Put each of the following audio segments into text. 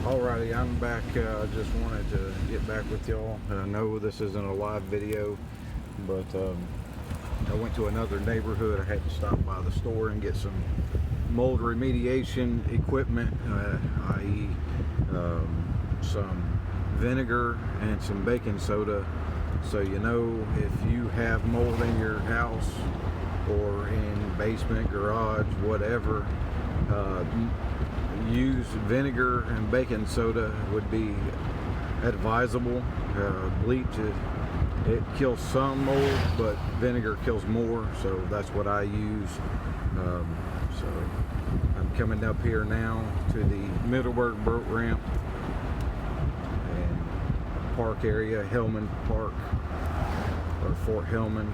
Alrighty, I'm back. I just wanted to get back with y'all. I know this isn't a live video, but I went to another neighborhood. I had to stop by the store and get some mold remediation equipment, i.e. Some vinegar and some baking soda. So you know, if you have mold in your house or in basement, garage, whatever, use vinegar and baking soda would be advisable. Bleach it kills some mold, but vinegar kills more, so that's what I use. So I'm coming up here now to the Middleburg boat ramp and park area, Hellman Park or Fort Hellman.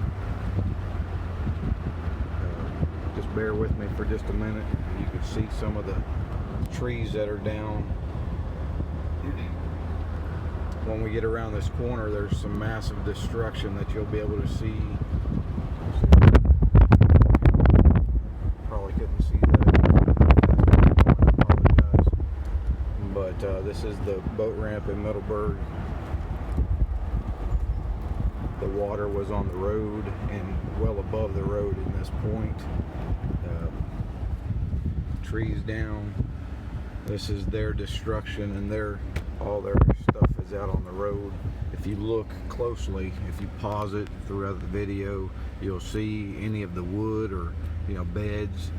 Just bear with me for just a minute. You can see some of the trees that are down. When we get around this corner, there's some massive destruction that you'll be able to see. Probably couldn't see that. I apologize. But this is the boat ramp in Middleburg. The water was on the road and well above the road in this point. Trees down. This is their destruction, and all their stuff is out on the road. If you look closely, if you pause it throughout the video, you'll see any of the wood or beds.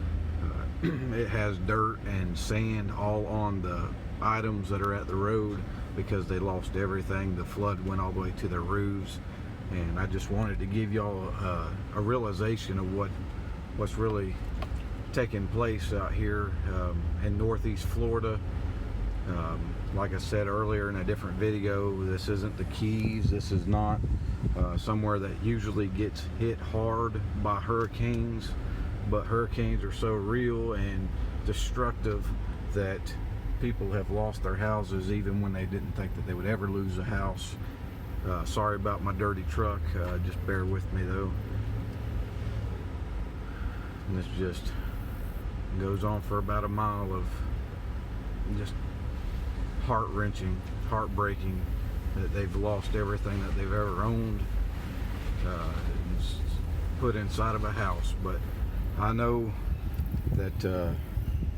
It has dirt and sand all on the items that are at the road because they lost everything. The flood went all the way to their roofs, and I just wanted to give y'all a realization of what's really taking place out here in Northeast Florida. Like I said earlier in a different video, this isn't the Keys. This is not somewhere that usually gets hit hard by hurricanes, but hurricanes are so real and destructive that people have lost their houses even when they didn't think that they would ever lose a house. Sorry about my dirty truck. Just bear with me though. And this just goes on for about a mile of just heart-wrenching, heartbreaking that they've lost everything that they've ever owned, put inside of a house. But I know that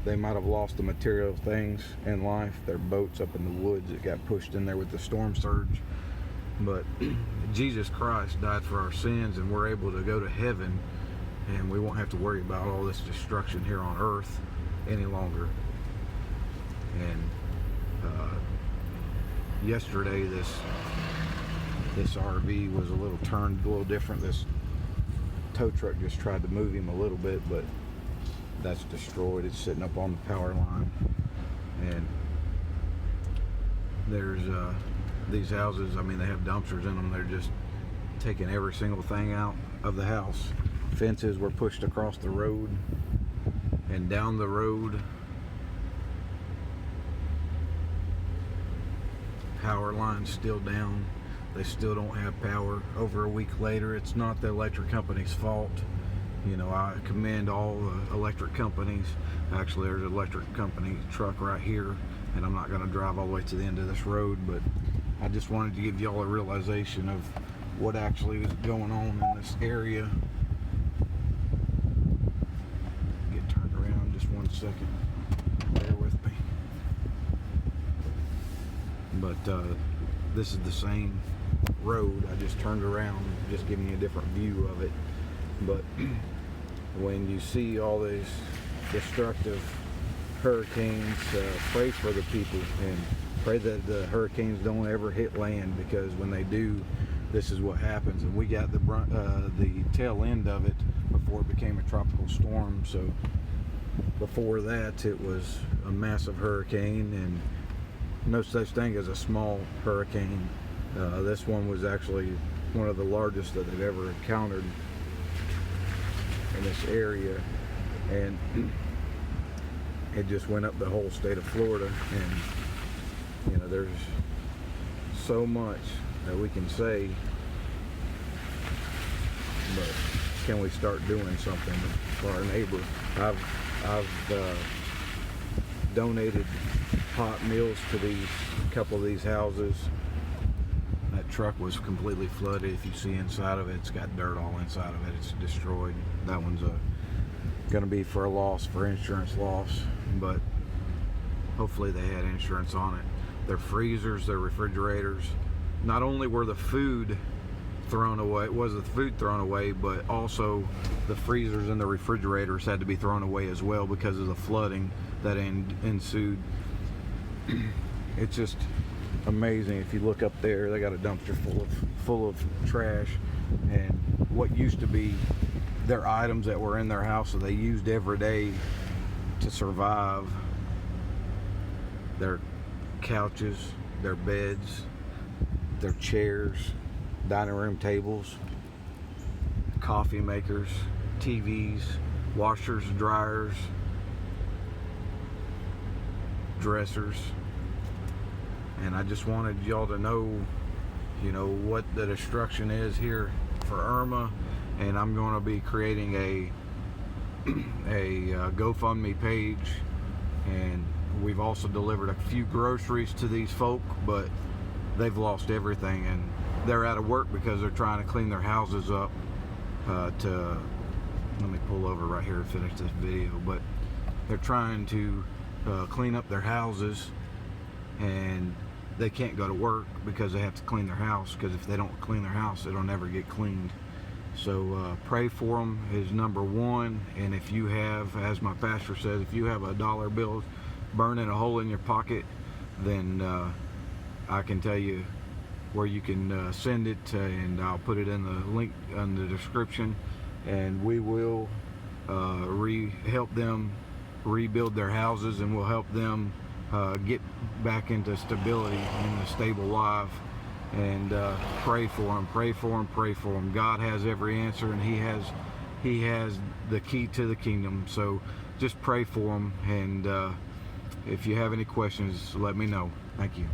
they might have lost the material things in life, their boats up in the woods that got pushed in there with the storm surge. But Jesus Christ died for our sins, and we're able to go to heaven, and we won't have to worry about all this destruction here on earth any longer. And yesterday this RV was turned a little different. This tow truck just tried to move him a little bit, but that's destroyed. It's sitting up on the power line. And there's these houses, I mean, they have dumpsters in them. They're just taking every single thing out of the house. Fences were pushed across the road and down the road. Power lines still down. They still don't have power. Over a week later, it's not the electric company's fault. I commend all the electric companies. Actually, there's an electric company truck right here, and I'm not going to drive all the way to the end of this road, but I just wanted to give y'all a realization of what actually is going on in this area. Get turned around just 1 second. Bear with me. But this is the same road. I just turned around, just giving you a different view of it. But when you see all these destructive hurricanes, pray for the people and pray that the hurricanes don't ever hit land, because when they do, this is what happens. And we got the tail end of it before it became a tropical storm. So before that, it was a massive hurricane, and no such thing as a small hurricane. This one was actually one of the largest that they've ever encountered in this area, and it just went up the whole state of Florida. And there's so much that we can say, but can we start doing something for our neighbor? I've donated hot meals to these couple of these houses. That truck was completely flooded. If you see inside of it, it's got dirt all inside of it. It's destroyed. That one's gonna be for a loss, for insurance loss, but hopefully they had insurance on it. Their freezers, their refrigerators, not only were the food thrown away, but also the freezers and the refrigerators had to be thrown away as well because of the flooding that ensued. It's just amazing. If you look up there, they got a dumpster full of trash, and what used to be their items that were in their house that they used every day to survive, their couches, their beds, their chairs, dining room tables, coffee makers, TVs, washers, dryers, dressers. And I just wanted y'all to know, what the destruction is here for Irma. And I'm going to be creating a GoFundMe page, and we've also delivered a few groceries to these folk, but they've lost everything, and they're out of work because they're trying to clean their houses up. Let me pull over right here to finish this video, but they're trying to clean up their houses, and they can't go to work because they have to clean their house, because if they don't clean their house, it'll never get cleaned. So pray for them is number one. And if you have, as my pastor says, if you have a dollar bill burning a hole in your pocket, then I can tell you where you can send it, and I'll put it in the link in the description, and we will help them rebuild their houses, and we'll help them get back into stability and a stable life. And pray for them, pray for them, pray for them. God has every answer, and He has the key to the kingdom. So just pray for them, and if you have any questions, let me know. Thank you.